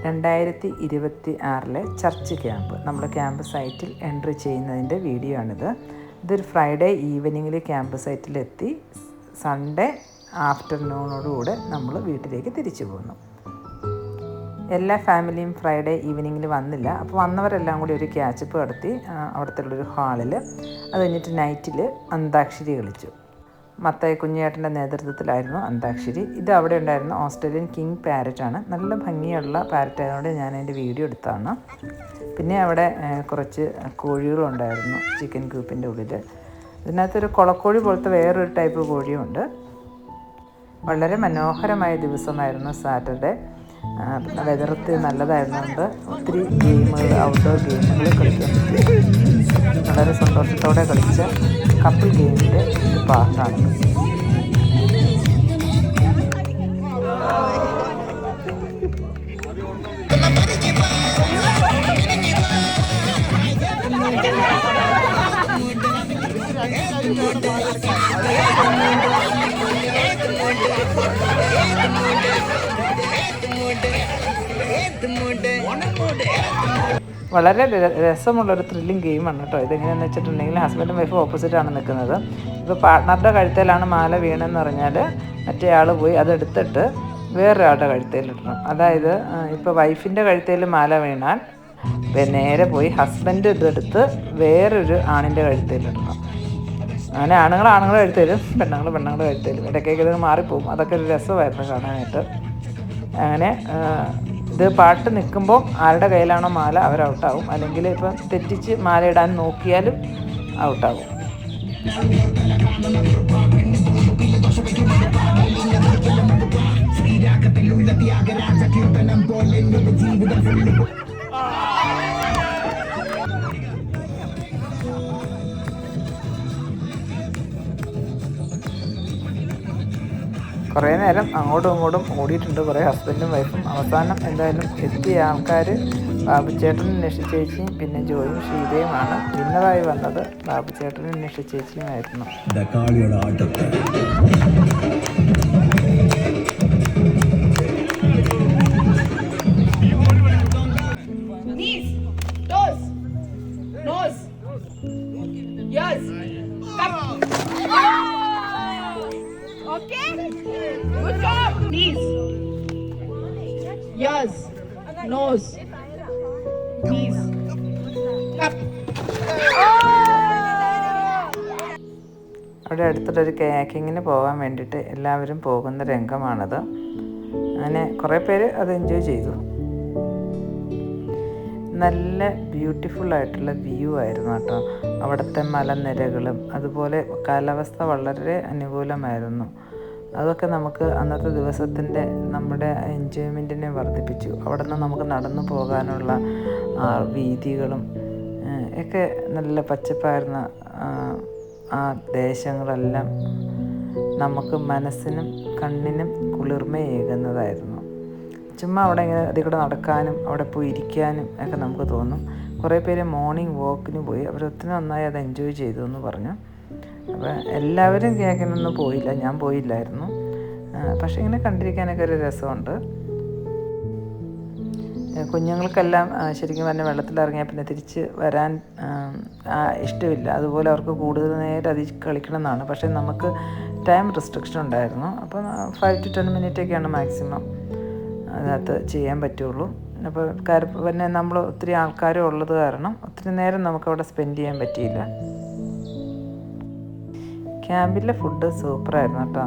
2026 church camp, നമ്മൾ camp സൈറ്റിൽ entry ചെയ്യുന്നതിൻ്റെ വീഡിയോ ആണിത്. ഇതൊരു ഫ്രൈഡേ ഈവനിങ്ങിൽ ക്യാമ്പ് സൈറ്റിലെത്തി സൺഡേ ആഫ്റ്റർനൂണോടുകൂടെ നമ്മൾ വീട്ടിലേക്ക് തിരിച്ചു പോന്നു. എല്ലാ ഫാമിലിയും ഫ്രൈഡേ ഈവനിങ്ങിൽ വന്നില്ല. അപ്പോൾ വന്നവരെല്ലാം കൂടി ഒരു ക്യാച്ചപ്പ് നടത്തി അവിടുത്തെ ഉള്ളൊരു ഹാളിൽ. അത് കഴിഞ്ഞിട്ട് നൈറ്റിൽ അന്താക്ഷരി കളിച്ചു. മത്തായി കുഞ്ഞേട്ടൻ്റെ നേതൃത്വത്തിലായിരുന്നു അന്താക്ഷരി. ഇത് അവിടെ ഉണ്ടായിരുന്ന ഓസ്ട്രേലിയൻ കിങ് പാരറ്റാണ്. നല്ല ഭംഗിയുള്ള പാരറ്റ് ആയതുകൊണ്ട് ഞാൻ അതിൻ്റെ വീഡിയോ എടുത്താണ്. പിന്നെ അവിടെ കുറച്ച് കോഴികളുണ്ടായിരുന്നു ചിക്കൻ കൂപ്പിൻ്റെ ഉള്ളിൽ. ഇതിനകത്തൊരു കുളക്കോഴി പോലത്തെ വേറൊരു ടൈപ്പ് കോഴിയുണ്ട്. വളരെ മനോഹരമായ ദിവസമായിരുന്നു സാറ്റർഡേ. പിന്നെ വെതറത്ത് നല്ലതായിരുന്നുകൊണ്ട് ഒത്തിരി ഗെയിമുകൾ, ഔട്ട്ഡോർ ഗെയിമുകൾ കളിക്കാൻ പറ്റി. വളരെ സന്തോഷത്തോടെ കളിച്ച കപ്പിൾ ഗെയിമിൻ്റെ ഒരു പാർട്ടാണ്. വളരെ രസമുള്ളൊരു ത്രില്ലിങ് ഗെയിമാണ് കേട്ടോ. ഇതെങ്ങനെയാണെന്ന് വെച്ചിട്ടുണ്ടെങ്കിൽ ഹസ്ബൻഡും വൈഫും ഓപ്പോസിറ്റാണ് നിൽക്കുന്നത്. ഇപ്പോൾ പാർട്ട്ണറുടെ കഴുത്തേലാണ് മാല വീണെന്ന് പറഞ്ഞാൽ മറ്റേ ആൾ പോയി അതെടുത്തിട്ട് വേറൊരാളുടെ കഴുത്തേലിടണം. അതായത് ഇപ്പോൾ വൈഫിൻ്റെ കഴുത്തേൽ മാല വീണാൽ നേരെ പോയി ഹസ്ബൻഡ് ഇതെടുത്ത് വേറൊരു ആണിൻ്റെ കഴുത്തേലിടണം. അങ്ങനെ ആണുങ്ങൾ കഴുത്തേലും പെണ്ണുങ്ങൾ കഴുത്തേലും ഇടയ്ക്കൊക്കെ ഇത് മാറിപ്പോകും. അതൊക്കെ ഒരു രസമായിരുന്നു കാണാനായിട്ട്. അങ്ങനെ ഇത് പാട്ട് നിൽക്കുമ്പോൾ ആരുടെ കയ്യിലാണോ മാല അവർ ഔട്ടാവും. അല്ലെങ്കിൽ ഇപ്പം തെറ്റിച്ച് മാല ഇടാൻ നോക്കിയാലും ഔട്ടാവും. കുറേ നേരം അങ്ങോട്ടും ഇങ്ങോട്ടും ഓടിയിട്ടുണ്ട് കുറേ ഹസ്ബൻഡും വൈഫും. അവസാനം എന്തായാലും എത്തിയ ആൾക്കാർ ബാബുച്ചേട്ടനും നിഷചേച്ചിയും പിന്നെ ജോയും ഷീതയുമാണ്. വിന്നറായി വന്നത് ബാബുച്ചേട്ടനും നിഷചേച്ചിയുമായിരുന്നു. Good job. Knees. Yes. Nose. Knees. Up. അവിടെ അടുത്തുള്ളൊരു കാക്കിങ്ങിന് പോകാൻ വേണ്ടിയിട്ട് എല്ലാവരും പോകുന്ന രംഗമാണത്. അങ്ങനെ കുറേ പേര് അത് എൻജോയ് ചെയ്തു. നല്ല ബ്യൂട്ടിഫുള്ളായിട്ടുള്ള വ്യൂ ആയിരുന്നു കേട്ടോ. അവിടുത്തെ മലനിരകളും അതുപോലെ കാലാവസ്ഥ വളരെ അനുകൂലമായിരുന്നു. അതൊക്കെ നമുക്ക് അന്നത്തെ ദിവസത്തിൻ്റെ നമ്മുടെ എൻജോയ്മെൻറ്റിനെ വർദ്ധിപ്പിച്ചു. അവിടെ നിന്ന് നമുക്ക് നടന്നു പോകാനുള്ള വീഥികളും ഒക്കെ നല്ല പച്ചപ്പായിരുന്ന ആ ദേശങ്ങളെല്ലാം നമുക്ക് മനസ്സിനും കണ്ണിനും കുളിർമയേകുന്നതായിരുന്നു. ചുമ്മാ അവിടെ ഇങ്ങനെ അതിൽ കൂടെ നടക്കാനും അവിടെ പോയി ഇരിക്കാനും ഒക്കെ നമുക്ക് തോന്നും. കുറേ പേര് മോർണിംഗ് വാക്കിന് പോയി. അവരൊത്തിരി നന്നായി അത് എൻജോയ് ചെയ്തു എന്ന് പറഞ്ഞു. അപ്പോൾ എല്ലാവരും കേക്കിനൊന്നും പോയില്ല, ഞാൻ പോയില്ലായിരുന്നു. പക്ഷേ ഇങ്ങനെ കണ്ടിരിക്കാനൊക്കെ ഒരു രസമുണ്ട്. കുഞ്ഞുങ്ങൾക്കെല്ലാം ശരിക്കും പറഞ്ഞാൽ വെള്ളത്തിലിറങ്ങിയാൽ പിന്നെ തിരിച്ച് വരാൻ ഇഷ്ടമില്ല. അതുപോലെ അവർക്ക് കൂടുതൽ നേരം അതിൽ കളിക്കണം എന്നാണ്. പക്ഷേ നമുക്ക് ടൈം റെസ്ട്രിക്ഷൻ ഉണ്ടായിരുന്നു. അപ്പോൾ 5 to 10 മിനിറ്റൊക്കെയാണ് മാക്സിമം അതിനകത്ത് ചെയ്യാൻ പറ്റുള്ളൂ. അപ്പോൾ പിന്നെ നമ്മൾ ഒത്തിരി ആൾക്കാരും ഉള്ളത് കാരണം ഒത്തിരി നേരം നമുക്കവിടെ സ്പെൻഡ് ചെയ്യാൻ പറ്റിയില്ല. ക്യാമ്പിലെ ഫുഡ് സൂപ്പറായിരുന്നു കേട്ടോ.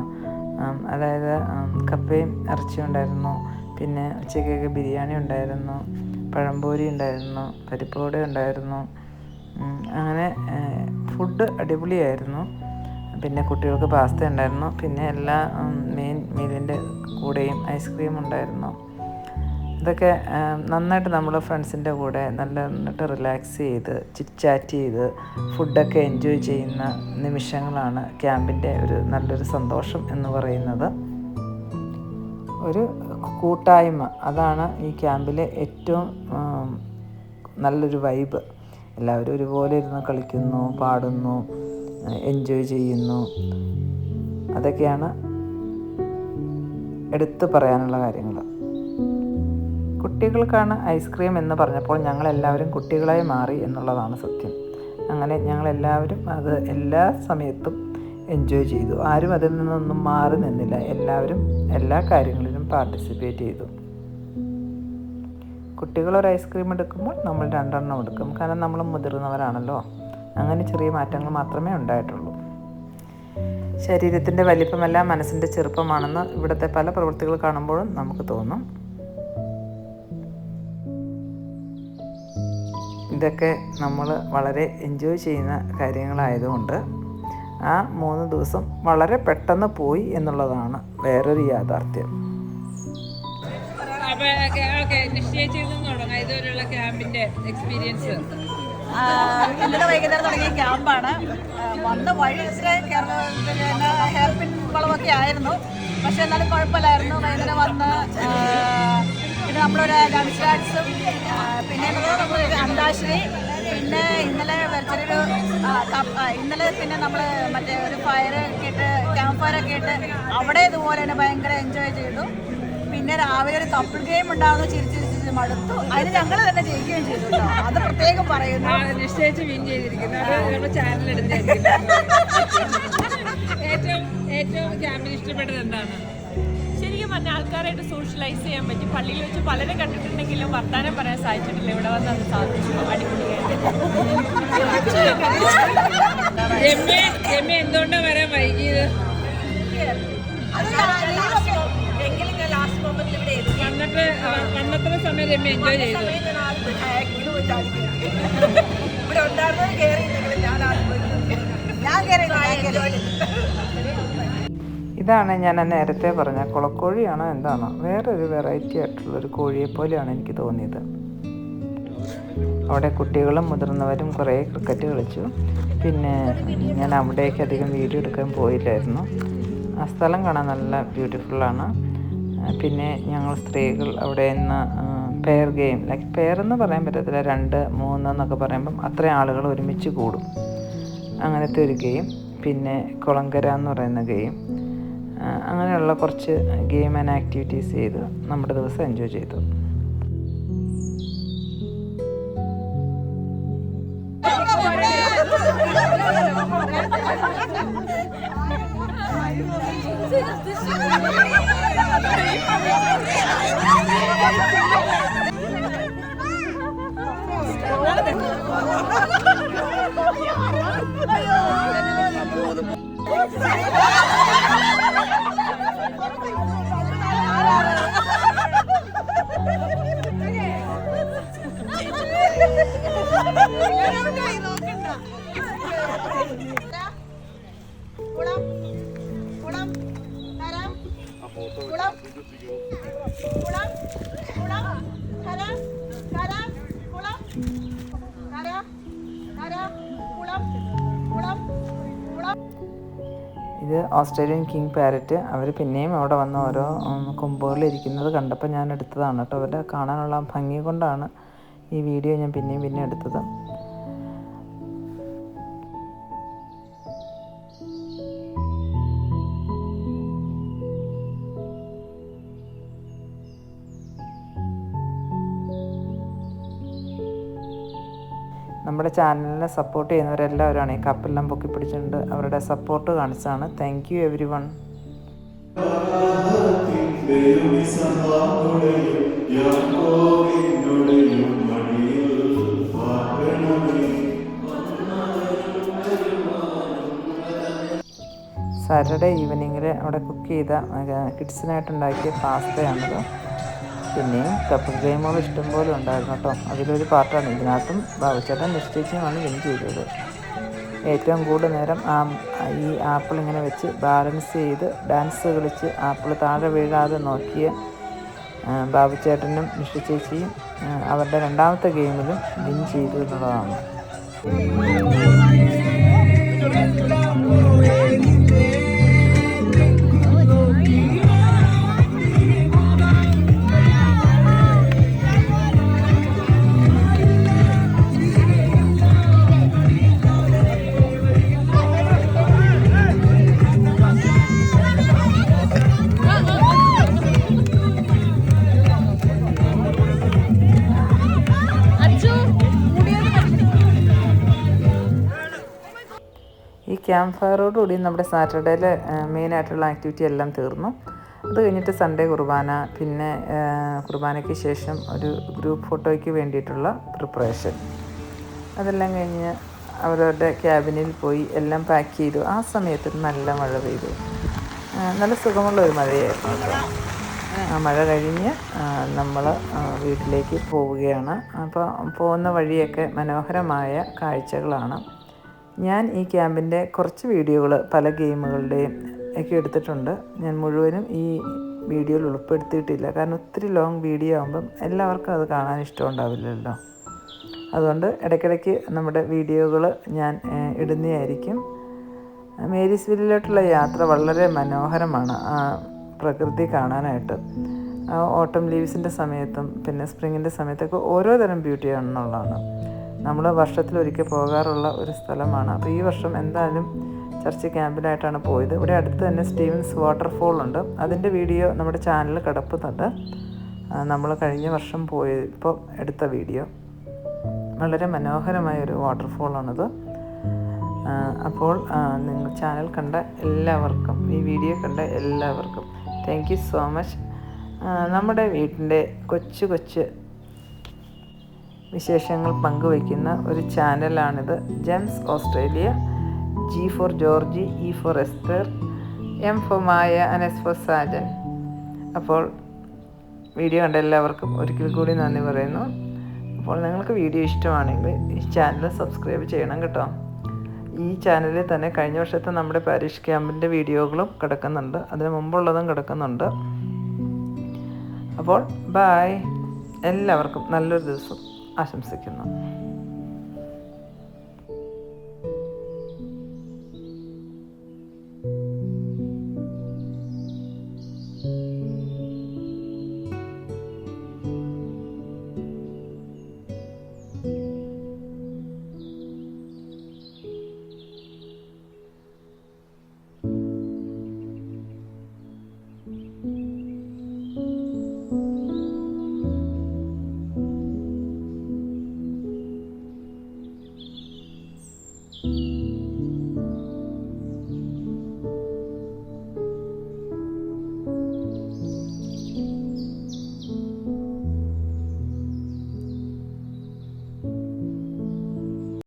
അതായത് കപ്പയും ഇറച്ചിയും ഉണ്ടായിരുന്നു. പിന്നെ ഉച്ചക്കൊക്കെ ബിരിയാണി ഉണ്ടായിരുന്നു, പഴംപൊരി ഉണ്ടായിരുന്നു, പരിപ്പുവട ഉണ്ടായിരുന്നു. അങ്ങനെ ഫുഡ് അടിപൊളിയായിരുന്നു. പിന്നെ കുട്ടികൾക്ക് പാസ്ത ഉണ്ടായിരുന്നു. പിന്നെ എല്ലാ മെയിൻ മീലിൻ്റെ കൂടെയും ഐസ്ക്രീം ഉണ്ടായിരുന്നു. ഇതൊക്കെ നന്നായിട്ട് നമ്മൾ ഫ്രണ്ട്സിൻ്റെ കൂടെ നന്നായിട്ട് റിലാക്സ് ചെയ്ത് ചിറ്റ് ചെയ്ത് ഫുഡൊക്കെ എൻജോയ് ചെയ്യുന്ന നിമിഷങ്ങളാണ് ക്യാമ്പിൻ്റെ ഒരു നല്ലൊരു സന്തോഷം എന്ന് പറയുന്നത്. ഒരു കൂട്ടായ്മ, അതാണ് ഈ ക്യാമ്പിലെ ഏറ്റവും നല്ലൊരു വൈബ്. എല്ലാവരും ഒരുപോലെ ഇരുന്ന് കളിക്കുന്നു, പാടുന്നു, എൻജോയ് ചെയ്യുന്നു. അതൊക്കെയാണ് എടുത്തു പറയാനുള്ള കാര്യങ്ങൾ. കുട്ടികൾക്കാണ് ഐസ്ക്രീം എന്ന് പറഞ്ഞപ്പോൾ ഞങ്ങളെല്ലാവരും കുട്ടികളായി മാറി എന്നുള്ളതാണ് സത്യം. അങ്ങനെ ഞങ്ങളെല്ലാവരും അത് എല്ലാ സമയത്തും എൻജോയ് ചെയ്തു. ആരും അതിൽ നിന്നൊന്നും മാറി നിന്നില്ല. എല്ലാവരും എല്ലാ കാര്യങ്ങളിലും പാർട്ടിസിപ്പേറ്റ് ചെയ്തു. കുട്ടികളൊരു ഐസ്ക്രീം എടുക്കുമ്പോൾ നമ്മൾ 2 എണ്ണം എടുക്കും. കാരണം നമ്മൾ മുതിർന്നവരാണല്ലോ. അങ്ങനെ ചെറിയ മാറ്റങ്ങൾ മാത്രമേ ഉണ്ടായിട്ടുള്ളൂ. ശരീരത്തിൻ്റെ വലിപ്പമല്ല മനസ്സിൻ്റെ ചെറുപ്പമാണെന്ന് ഇവിടുത്തെ പല പ്രവൃത്തികൾ കാണുമ്പോഴും നമുക്ക് തോന്നും. ഇതൊക്കെ നമ്മൾ വളരെ എൻജോയ് ചെയ്യുന്ന കാര്യങ്ങളായതുകൊണ്ട് ആ 3 ദിവസം വളരെ പെട്ടെന്ന് പോയി എന്നുള്ളതാണ് വേറൊരു യാഥാർത്ഥ്യം. ഇന്നലെ വൈകുന്നേരം തുടങ്ങിയ ക്യാമ്പാണ്. വന്ന വഴി ഹെയർ പിൻ കുളമൊക്കെ ആയിരുന്നു. പക്ഷെ എന്നാലും കുഴപ്പമില്ലായിരുന്നു. വൈകുന്നേരം വന്ന് പിന്നെ നമ്മളൊരു ഡാൻസ് ക്ലാസും പിന്നെ നമ്മളൊരു അന്താക്ഷരി, പിന്നെ ഇന്നലെ ഇന്നലെ പിന്നെ നമ്മൾ മറ്റേ ഒരു ഫയറൊക്കെ ഇട്ട് ക്യാമ്പ് ഫയറൊക്കെ ഇട്ട് അവിടെ ഇതുപോലെ തന്നെ ഭയങ്കര എൻജോയ് ചെയ്തു. പിന്നെ രാവിലെ ഒരു കപ്പിൾ ഗെയിം ഉണ്ടാവുന്ന ചിരിച്ച് മടുത്തു. അതിന് ഞങ്ങൾ തന്നെ ജയിക്കുകയും ചെയ്തു കേട്ടോ. അത് പ്രത്യേകം പറയുന്നു. നിശ്ചയിച്ച് വിൻ ചെയ്തിരിക്കുന്നത് ചാനലെടുത്തായിരിക്കും. ഏറ്റവും ക്യാമ്പിൽ ഇഷ്ടപ്പെട്ടത് എന്താണ്? ശരിക്കും പറഞ്ഞാൽ ആൾക്കാരായിട്ട് സോഷ്യലൈസ് ചെയ്യാൻ പറ്റി. പള്ളിയിൽ വെച്ച് പലരെ കണ്ടിട്ടുണ്ടെങ്കിലും വർത്താനം പറയാൻ സാധിച്ചിട്ടില്ല. ഇവിടെ വന്ന് അത് സാധിച്ചു. അടിപൊളിയായിട്ട്. രമ്യ എന്തുകൊണ്ടാണ് വരാൻ വൈകിയത്? വന്നത്ര സമയം രമ്യ എൻജോയ് ചെയ്തു. ഇതാണ് ഞാൻ നേരത്തെ പറഞ്ഞ കുളക്കോഴിയാണോ എന്താണോ, വേറൊരു വെറൈറ്റി ആയിട്ടുള്ളൊരു കോഴിയെപ്പോലെയാണ് എനിക്ക് തോന്നിയത്. അവിടെ കുട്ടികളും മുതിർന്നവരും കുറേ ക്രിക്കറ്റ് കളിച്ചു. പിന്നെ ഞാൻ അവിടേക്ക് അധികം വീഡിയോ എടുക്കാൻ പോയില്ലായിരുന്നു. ആ സ്ഥലം കാണാൻ നല്ല ബ്യൂട്ടിഫുള്ളാണ്. പിന്നെ ഞങ്ങൾ സ്ത്രീകൾ അവിടെ നിന്ന് പെയർ ഗെയിം, ലൈക്ക് പെയർ എന്ന് പറയാൻ പറ്റത്തില്ല, 2, 3 എന്നൊക്കെ പറയുമ്പം അത്രയും ആളുകൾ ഒരുമിച്ച് കൂടും. അങ്ങനത്തെ ഒരു ഗെയിം, പിന്നെ കുളങ്കര എന്ന് പറയുന്ന ഗെയിം, അങ്ങനെയുള്ള കുറച്ച് ഗെയിം ആൻഡ് ആക്ടിവിറ്റീസ് ചെയ്ത് നമ്മുടെ ദിവസം എൻജോയ് ചെയ്തു. ഇത് ഓസ്ട്രേലിയൻ കിങ് പാരറ്റ്. അവർ പിന്നെയും അവിടെ വന്ന് ഓരോ കൊമ്പുകളിലിരിക്കുന്നത് കണ്ടപ്പോൾ ഞാൻ എടുത്തതാണ് കേട്ടോ. അവരുടെ കാണാനുള്ള ഭംഗി കൊണ്ടാണ് ഈ വീഡിയോ ഞാൻ പിന്നെയും എടുത്തത്. നമ്മുടെ ചാനലിനെ സപ്പോർട്ട് ചെയ്യുന്നവരെല്ലാവരുമാണ് ഈ കപ്പെല്ലാം പൊക്കി പിടിച്ചിട്ടുണ്ട്. അവരുടെ സപ്പോർട്ട് കാണിച്ചാണ്. Thank you every one. Saturday ഈവനിങ്ങിൽ അവിടെ കുക്ക് ചെയ്ത കിഡ്സിനായിട്ടുണ്ടാക്കിയ പാസ്തയാണിത്. പിന്നെയും കപ്പിൾ ഗെയിമുകൾ ഇഷ്ടംപോലെ ഉണ്ടായിരുന്നു കേട്ടോ. അതിലൊരു പാർട്ടാണ്. ഇതിനകത്തും ബാബുച്ചേട്ടൻ നിശ്ചയിച്ചുമാണ് വിൻ ചെയ്തത്. ഏറ്റവും കൂടുതൽ നേരം ഈ ആപ്പിൾ ഇങ്ങനെ വെച്ച് ബാലൻസ് ചെയ്ത് ഡാൻസ് കളിച്ച് ആപ്പിൾ താഴെ വീഴാതെ നോക്കിയ ബാബുച്ചേട്ടനും നിശ്ചയിച്ചേച്ചിയും അവരുടെ 2ാമത്തെ ഗെയിമിലും വിൻ ചെയ്തു എന്നുള്ളതാണ്. ക്യാമ്പ് ഫയറോടുകൂടി നമ്മുടെ സാറ്റർഡേയിലെ മെയിനായിട്ടുള്ള ആക്ടിവിറ്റി എല്ലാം തീർന്നു. അത് കഴിഞ്ഞിട്ട് സൺഡേ കുർബാന, പിന്നെ കുർബാനയ്ക്ക് ശേഷം ഒരു ഗ്രൂപ്പ് ഫോട്ടോയ്ക്ക് വേണ്ടിയിട്ടുള്ള പ്രിപ്പറേഷൻ, അതെല്ലാം കഴിഞ്ഞ് അവരവരുടെ ക്യാബിനിൽ പോയി എല്ലാം പാക്ക് ചെയ്തു. ആ സമയത്ത് നല്ല മഴ പെയ്തു. നല്ല സുഖമുള്ള ഒരു മഴയായിരുന്നു കേട്ടോ. ആ മഴ കഴിഞ്ഞ് നമ്മൾ വീട്ടിലേക്ക് പോവുകയാണ്. അപ്പോൾ പോകുന്ന വഴിയൊക്കെ മനോഹരമായ കാഴ്ചകളാണ്. ഞാൻ ഈ ക്യാമ്പിൻ്റെ കുറച്ച് വീഡിയോകൾ പല ഗെയിമുകളുടെയും ഒക്കെ എടുത്തിട്ടുണ്ട്. ഞാൻ മുഴുവനും ഈ വീഡിയോയിൽ ഉൾപ്പെടുത്തിയിട്ടില്ല, കാരണം ഒത്തിരി ലോങ് വീഡിയോ ആകുമ്പം എല്ലാവർക്കും അത് കാണാൻ ഇഷ്ടമുണ്ടാവില്ലല്ലോ. അതുകൊണ്ട് ഇടയ്ക്കിടയ്ക്ക് നമ്മുടെ വീഡിയോകൾ ഞാൻ ഇടുന്നതായിരിക്കും. മേരീസ്വില്ലിലോട്ടുള്ള യാത്ര വളരെ മനോഹരമാണ്, പ്രകൃതി കാണാനായിട്ട്. ഓട്ടം ലീവ്സിൻ്റെ സമയത്തും പിന്നെ സ്പ്രിങ്ങിൻ്റെ സമയത്തൊക്കെ ഓരോ തരം ബ്യൂട്ടിയാണെന്നുള്ളതാണ്. നമ്മൾ വർഷത്തിലൊരിക്കൽ പോകാറുള്ള ഒരു സ്ഥലമാണ്. അപ്പോൾ ഈ വർഷം എന്തായാലും ചർച്ച് ക്യാമ്പിലായിട്ടാണ് പോയത്. ഇവിടെ അടുത്ത് തന്നെ സ്റ്റീവൻസ് വാട്ടർഫോൾ ഉണ്ട്. അതിൻ്റെ വീഡിയോ നമ്മുടെ ചാനലിൽ കിടപ്പുന്നുണ്ട്. നമ്മൾ കഴിഞ്ഞ വർഷം പോയപ്പോൾ എടുത്ത വീഡിയോ. വളരെ മനോഹരമായൊരു വാട്ടർഫോളാണിത്. അപ്പോൾ നിങ്ങൾ ചാനൽ കണ്ട എല്ലാവർക്കും, ഈ വീഡിയോ കണ്ട എല്ലാവർക്കും താങ്ക് യു സോ മച്ച്. നമ്മുടെ വീട്ടിൻ്റെ കൊച്ചു കൊച്ചു വിശേഷങ്ങൾ പങ്കുവയ്ക്കുന്ന ഒരു ചാനലാണിത്. Gems Australia. G for Georgie, E for Esther, M for Maya and S for Sajan. അപ്പോൾ വീഡിയോ കണ്ട എല്ലാവർക്കും ഒരിക്കൽ കൂടി നന്ദി പറയുന്നു. അപ്പോൾ നിങ്ങൾക്ക് വീഡിയോ ഇഷ്ടമാണെങ്കിൽ ഈ ചാനൽ സബ്സ്ക്രൈബ് ചെയ്യണം കേട്ടോ. ഈ ചാനലിൽ തന്നെ കഴിഞ്ഞ വർഷത്തെ നമ്മുടെ പാരിഷ് ക്യാമ്പിൻ്റെ വീഡിയോകളും കിടക്കുന്നുണ്ട്, അതിന് മുമ്പുള്ളതും കിടക്കുന്നുണ്ട്. അപ്പോൾ ബായ്, എല്ലാവർക്കും നല്ലൊരു ദിവസം ആശംസിക്കുന്നു.